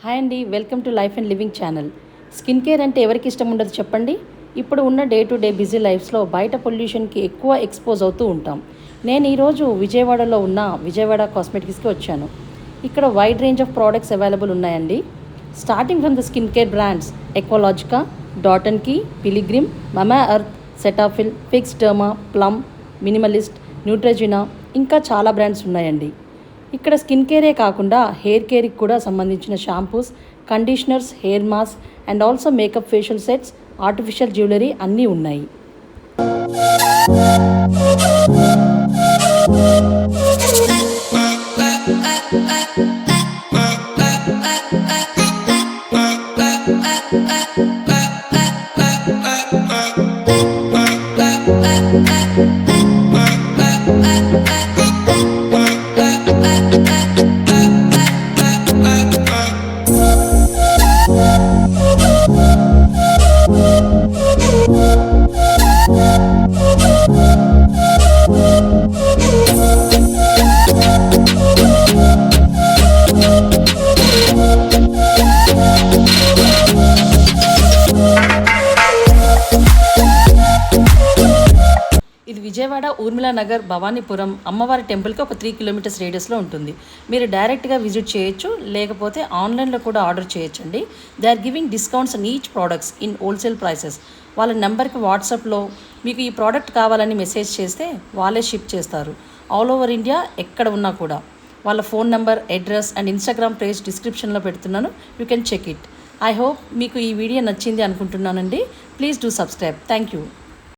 Hi అండి, welcome to life and living channel. Skin care అంటే ఎవరికి ఇష్టం ఉండదు చెప్పండి. ఇప్పుడు ఉన్న డే టు డే బిజీ లైఫ్స్లో బయట పొల్యూషన్కి ఎక్కువ ఎక్స్పోజ్ అవుతూ ఉంటాం. నేను ఈరోజు విజయవాడలో ఉన్న విజయవాడ కాస్మెటిక్స్కి వచ్చాను. ఇక్కడ wide range of products available ఉన్నాయండి. Starting from the skin care brands Aqualogica, Dot and Key, Pilgrim, Mamaearth, Cetaphil, Fixderma, Plum, Minimalist, Neutrogena, ఇంకా చాలా బ్రాండ్స్ ఉన్నాయండి. ఇక్కడ స్కిన్ కేరే కాకుండా హెయిర్ కేర్కి కూడా సంబంధించిన shampoos, conditioners, hair mask and also makeup, facial sets, artificial jewellery అన్నీ ఉన్నాయి. ఇది విజయవాడ ఊర్మిళ నగర్ భవానీపురం అమ్మవారి టెంపుల్కి ఒక 3 కిలోమీటర్స్ రేడియస్లో ఉంటుంది. మీరు డైరెక్ట్గా విజిట్ చేయొచ్చు, లేకపోతే ఆన్లైన్లో కూడా ఆర్డర్ చేయొచ్చండి. They are giving discounts on each products in wholesale prices. వాళ్ళ నెంబర్కి వాట్సాప్లో మీకు ఈ ప్రోడక్ట్ కావాలని మెసేజ్ చేస్తే వాళ్ళే షిప్ చేస్తారు. ఆల్ ఓవర్ ఇండియా ఎక్కడ ఉన్నా కూడా. వాళ్ళ phone number, address and Instagram page డిస్క్రిప్షన్లో పెడుతున్నాను. You can check it. I hope మీకు ఈ వీడియో నచ్చింది అనుకుంటున్నానండి. Please do subscribe. Thank you.